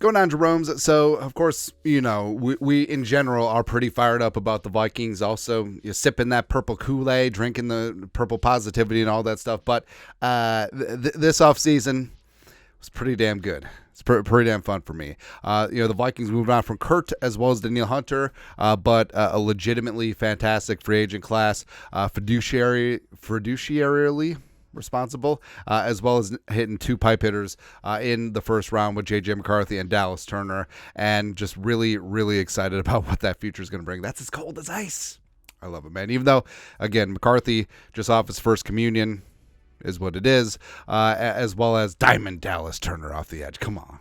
Going on, Jerome's. So, of course, we in general are pretty fired up about the Vikings. Also, you're sipping that purple Kool-Aid, drinking the purple positivity and all that stuff. But this offseason was pretty damn good. It's pretty damn fun for me. The Vikings moved on from Kurt as well as Danielle Hunter, but a legitimately fantastic free agent class, fiduciarily responsible, as well as hitting 2 pipe hitters in the first round with J.J. McCarthy and Dallas Turner, and just really, really excited about what that future is going to bring. That's as cold as ice. I love it, man. Even though, again, McCarthy just off his first communion is what it is, as well as Diamond Dallas Turner off the edge. Come on,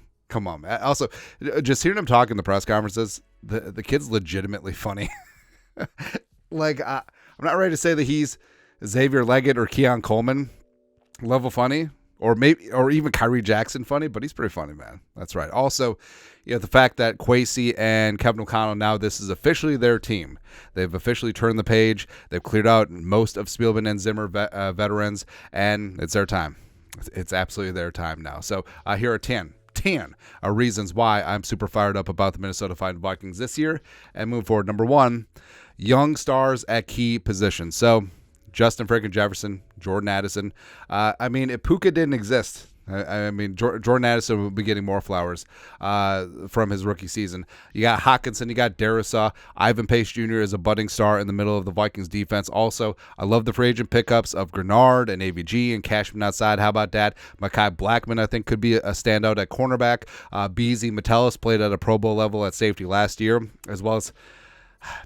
man. Also, just hearing him talk in the press conferences, the kid's legitimately funny. I'm not ready to say that he's Xavier Leggett or Keon Coleman level funny, or even Kyrie Jackson funny, but he's pretty funny, man. That's right. Also, the fact that Kwesi and Kevin O'Connell, now this is officially their team. They've officially turned the page. They've cleared out most of Spielman and Zimmer veterans, and it's their time. It's absolutely their time now. So here are 10 reasons why I'm super fired up about the Minnesota Vikings this year and move forward. Number 1, young stars at key positions. So Justin freaking Jefferson, Jordan Addison. If Puka didn't exist, Jordan Addison would be getting more flowers from his rookie season. You got Hawkinson, you got Darisaw. Ivan Pace Jr. is a budding star in the middle of the Vikings defense. Also, I love the free agent pickups of Grenard and AVG and Cashman outside. How about that? Mekhi Blackman, I think, could be a standout at cornerback. Beasley Metellus played at a Pro Bowl level at safety last year, as well as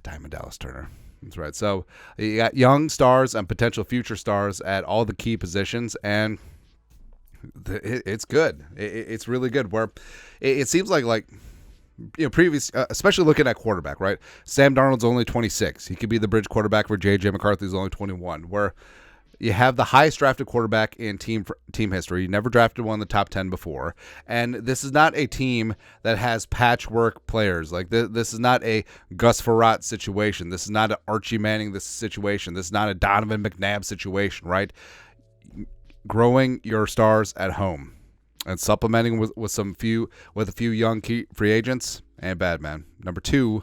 Diamond Dallas Turner. That's right. So you got young stars and potential future stars at all the key positions, and it's good. It's really good. Where it seems like previous, especially looking at quarterback, right? Sam Darnold's only 26. He could be the bridge quarterback for J.J. McCarthy's only 21. Where you have the highest drafted quarterback in team history. You never drafted one in the top 10 before. And this is not a team that has patchwork players. Like this is not a Gus Frerotte situation. This is not an Archie Manning situation. This is not a Donovan McNabb situation, right? Growing your stars at home and supplementing with a few young key free agents and bad, man. Number 2,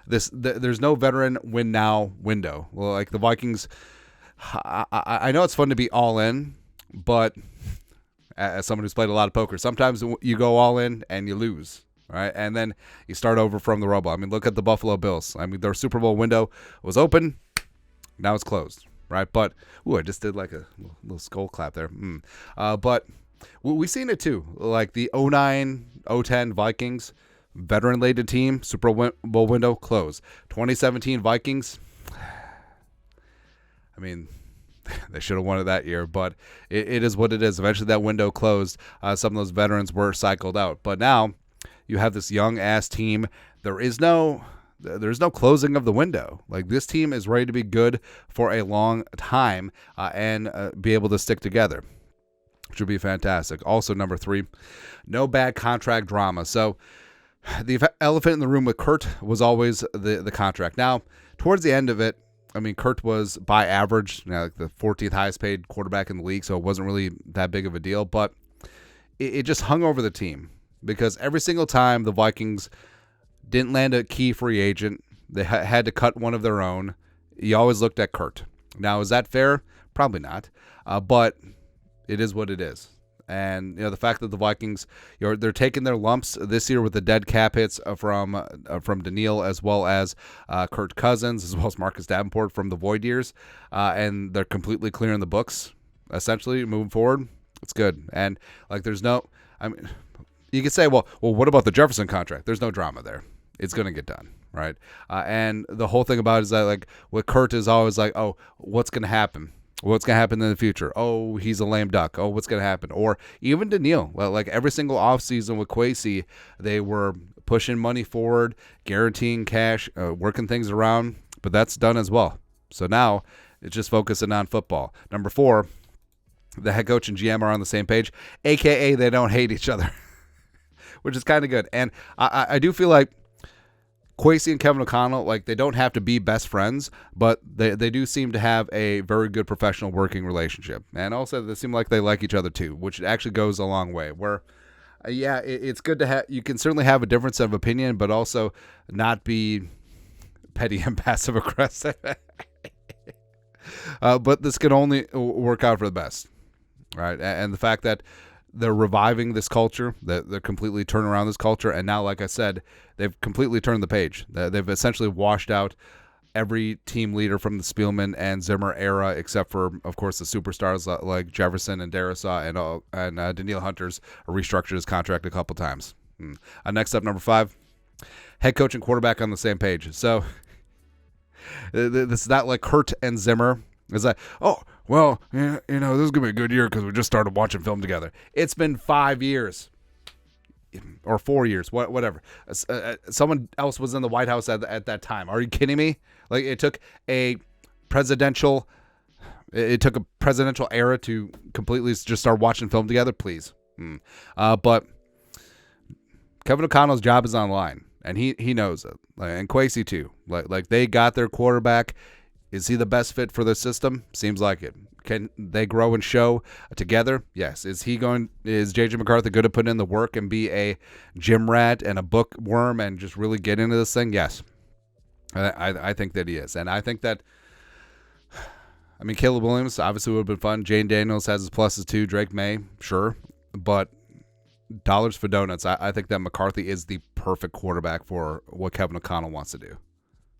there's no veteran win now window. Well, like the Vikings, I know it's fun to be all in, but as someone who's played a lot of poker, sometimes you go all in and you lose, right? And then you start over from the rubble. Look at the Buffalo Bills. Their Super Bowl window was open, now it's closed, right? But I just did like a little skull clap there. But we've seen it too, like the 09-010 Vikings, veteran-laden team, Super Bowl window closed. 2017 Vikings. They should have won it that year, but it is what it is. Eventually that window closed. Some of those veterans were cycled out. But now you have this young-ass team. There's no closing of the window. Like, this team is ready to be good for a long time and be able to stick together, which would be fantastic. Also, number 3, no bad contract drama. So the elephant in the room with Kurt was always the contract. Now, towards the end of it, Kurt was by average, like the 14th highest paid quarterback in the league, so it wasn't really that big of a deal. But it just hung over the team because every single time the Vikings didn't land a key free agent, they had to cut one of their own. You always looked at Kurt. Now, is that fair? Probably not. But it is what it is. And the fact that the Vikings, they're taking their lumps this year with the dead cap hits from Daniil, as well as Kirk Cousins, as well as Marcus Davenport from the void years, and they're completely clearing the books. Essentially, moving forward, it's good. And there's no, you could say, well, what about the Jefferson contract? There's no drama there. It's going to get done, right? And the whole thing about it is that with Kurt is always oh, what's going to happen? What's going to happen in the future? Oh, he's a lame duck. Oh, what's going to happen? Or even Daniil. Every single offseason with Kwesi, they were pushing money forward, guaranteeing cash, working things around, but that's done as well. So now it's just focusing on football. Number 4, the head coach and GM are on the same page, a.k.a. they don't hate each other, which is kind of good. And I do feel like Kwesi and Kevin O'Connell, they don't have to be best friends, but they do seem to have a very good professional working relationship. And also, they seem like they like each other too, which actually goes a long way. Where, Yeah, it's good to have. You can certainly have a difference of opinion, but also not be petty and passive aggressive. But this can only work out for the best, right? And the fact that they're reviving this culture, that they're completely turning around this culture, and now, like I said, they've completely turned the page. They've essentially washed out every team leader from the Spielman and Zimmer era, except for, of course, the superstars like Jefferson and Darrisaw and Daniil Hunter's restructured his contract a couple times. Next up, number 5, head coach and quarterback on the same page. So this is not like Kurt and Zimmer. It's like, oh, well, this is going to be a good year because we just started watching film together. It's been 5 years. Or 4 years, whatever. Someone else was in the White House at that time. Are you kidding me? Like, it took a presidential era to completely just start watching film together. Please, but Kevin O'Connell's job is on the line, and he knows it, and Kwesi too. Like they got their quarterback. Is he the best fit for their system? Seems like it. Can they grow and show together? Yes. Is J.J. McCarthy good to put in the work and be a gym rat and a bookworm and just really get into this thing? Yes. I think that he is. And I think that, Caleb Williams obviously would have been fun. Jane Daniels has his pluses too. Drake May, sure. But dollars for donuts, I think that McCarthy is the perfect quarterback for what Kevin O'Connell wants to do.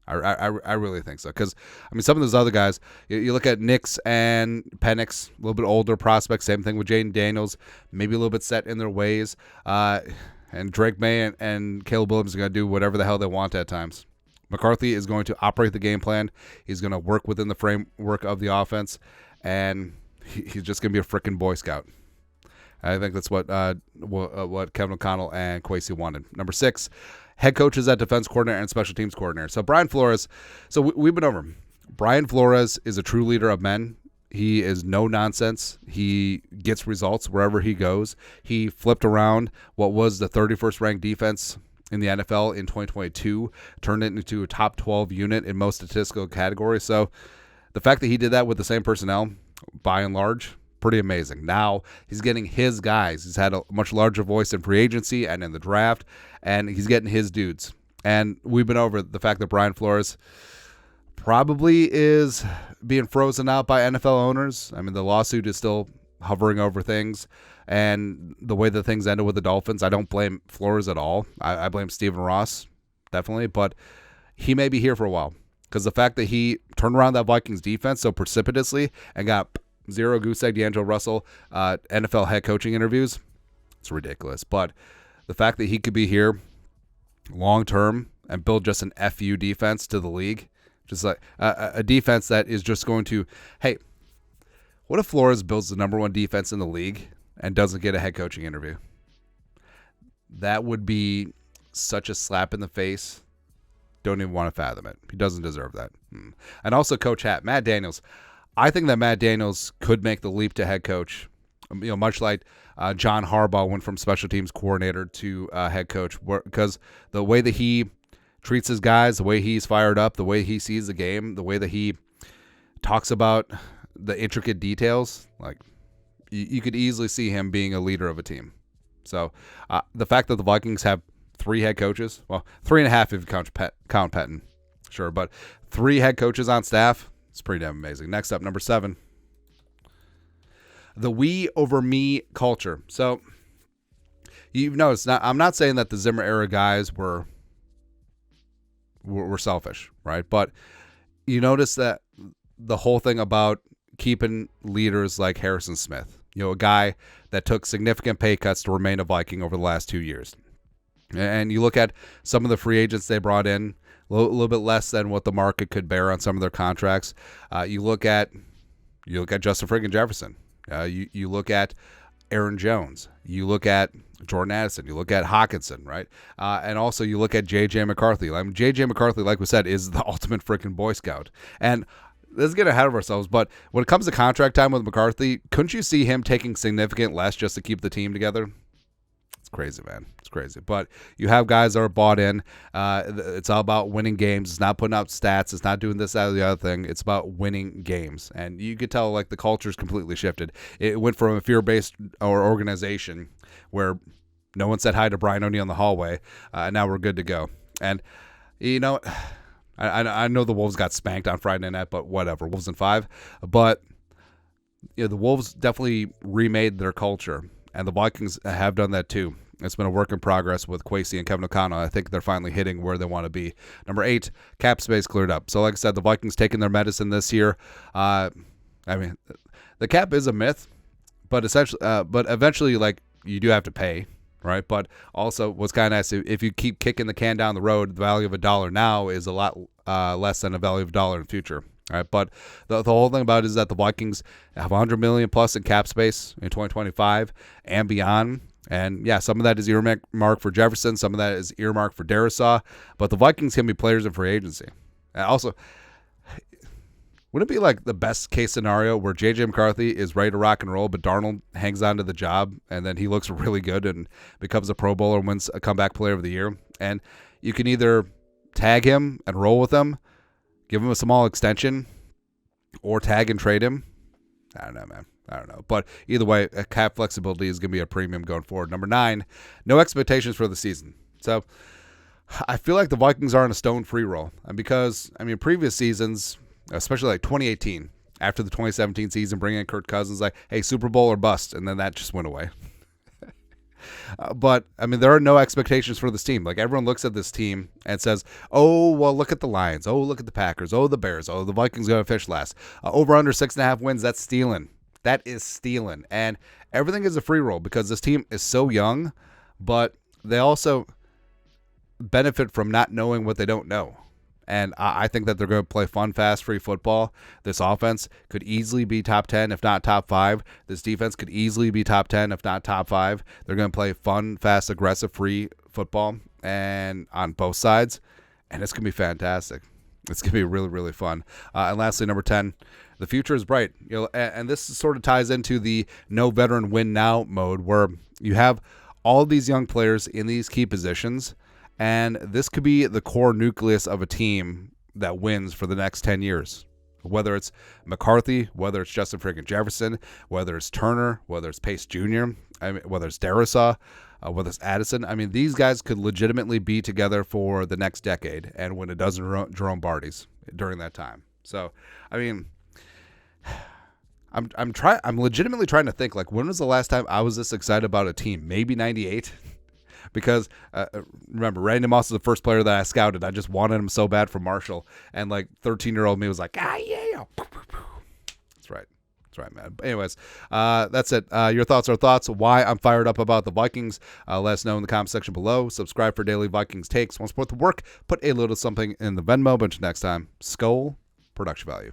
I really think so, because some of those other guys, you look at Nix and Penix, a little bit older prospects. Same thing with Jaden Daniels, maybe a little bit set in their ways. And Drake May and Caleb Williams are going to do whatever the hell they want at times. McCarthy is going to operate the game plan. He's going to work within the framework of the offense, and he's just going to be a freaking Boy Scout. I think that's what Kevin O'Connell and Kwesi wanted. Number 6. Head coaches at defense coordinator and special teams coordinator. So Brian Flores, we've been over him. Brian Flores is a true leader of men. He is no nonsense. He gets results wherever he goes. He flipped around what was the 31st ranked defense in the NFL in 2022, turned it into a top 12 unit in most statistical categories. So the fact that he did that with the same personnel, by and large, pretty amazing. Now he's getting his guys. He's had a much larger voice in free agency and in the draft, and he's getting his dudes. And we've been over the fact that Brian Flores probably is being frozen out by NFL owners. The lawsuit is still hovering over things, and the way that things ended with the Dolphins, I don't blame Flores at all. I blame Stephen Ross, definitely, but he may be here for a while, because the fact that he turned around that Vikings defense so precipitously and got zero goose egg D'Angelo Russell NFL head coaching interviews, it's ridiculous. But the fact that he could be here long term and build just an FU defense to the league, just like a defense that is just going to, hey, what if Flores builds the number 1 defense in the league and doesn't get a head coaching interview? That would be such a slap in the face. Don't even want to fathom it. He doesn't deserve that. And also Coach Matt Daniels. I think that Matt Daniels could make the leap to head coach, much like John Harbaugh went from special teams coordinator to head coach, because the way that he treats his guys, the way he's fired up, the way he sees the game, the way that he talks about the intricate details, like you could easily see him being a leader of a team. So the fact that the Vikings have 3 head coaches, well, 3.5 if you count Pettin, sure, but 3 head coaches on staff, it's pretty damn amazing. Next up, number 7. The we over me culture. So you've noticed, I'm not saying that the Zimmer era guys were selfish, right? But you notice that the whole thing about keeping leaders like Harrison Smith, a guy that took significant pay cuts to remain a Viking over the last 2 years. And you look at some of the free agents they brought in, a little bit less than what the market could bear on some of their contracts. You look at Justin friggin' Jefferson. You look at Aaron Jones. You look at Jordan Addison. You look at Hawkinson, right? And also you look at J.J. McCarthy. J.J. McCarthy, like we said, is the ultimate freaking Boy Scout. And let's get ahead of ourselves, but when it comes to contract time with McCarthy, couldn't you see him taking significant less just to keep the team together? It's crazy, man. It's crazy. But you have guys that are bought in. It's all about winning games. It's not putting out stats. It's not doing this, that, or the other thing. It's about winning games. And you could tell, the culture's completely shifted. It went from a fear-based organization where No one said hi to Brian O'Neill in the hallway. Now we're good to go. And, you know, I know the Wolves got spanked on Friday night, but whatever. Wolves in 5. But, you know, the Wolves definitely remade their culture, and the Vikings have done that too. It's been a work in progress with Kwesi and Kevin O'Connell. I think they're finally hitting where they want to be. Number 8, cap space cleared up. So like I said, the Vikings taking their medicine this year. I mean, the cap is a myth, but eventually, like, you do have to pay, right? But also, what's kind of nice, if you keep kicking the can down the road, the value of $1 now is a lot less than the value of $1 in the future. All right, but the whole thing about it is that the Vikings have $100 million plus in cap space in 2025 and beyond. And yeah, some of that is earmarked for Jefferson, some of that is earmarked for Darrisaw, but the Vikings can be players in free agency. And also, wouldn't it be like the best case scenario where J.J. McCarthy is ready to rock and roll, but Darnold hangs on to the job, and then he looks really good and becomes a Pro Bowler and wins a comeback player of the year? And you can either tag him and roll with him, give him a small extension, or tag and trade him. I don't know, man. I don't know. But either way, cap flexibility is going to be a premium going forward. Number 9, no expectations for the season. So I feel like the Vikings are on a stone free roll. And because, I mean, previous seasons, especially like 2018, after the 2017 season, bringing in Kirk Cousins, like, hey, Super Bowl or bust. And then that just went away. But, I mean, there are no expectations for this team. Like, everyone looks at this team and says, oh, well, look at the Lions. Oh, look at the Packers. Oh, the Bears. Oh, the Vikings going to finish last. Over under 6.5 wins, that's stealing. That is stealing. And everything is a free roll because this team is so young, but they also benefit from not knowing what they don't know. And I think that they're going to play fun, fast, free football. This offense could easily be top 10, if not top 5. This defense could easily be top 10, if not top 5. They're going to play fun, fast, aggressive, free football and on both sides. And it's going to be fantastic. It's going to be really, really fun. And lastly, number 10, the future is bright. You know, and this sort of ties into the no veteran win now mode where you have all these young players in these key positions. And this could be the core nucleus of a team that wins for the next 10 years. Whether it's McCarthy, whether it's Justin freaking Jefferson, whether it's Turner, whether it's Pace Jr., whether it's Darrisaw, whether it's Addison. I mean, these guys could legitimately be together for the next decade and win a dozen Jerome Bardys during that time. So, I mean, I'm legitimately trying to think, like, when was the last time I was this excited about a team? Maybe 98? Because, remember, Randy Moss is the first player that I scouted. I just wanted him so bad for Marshall. And, like, 13-year-old me was like, yeah. That's right. That's right, man. But anyways, that's it. Your thoughts are thoughts. Why I'm fired up about the Vikings. Let us know in the comment section below. Subscribe for daily Vikings takes. Want to support the work? Put a little something in the Venmo. But until next time, Skol, production value.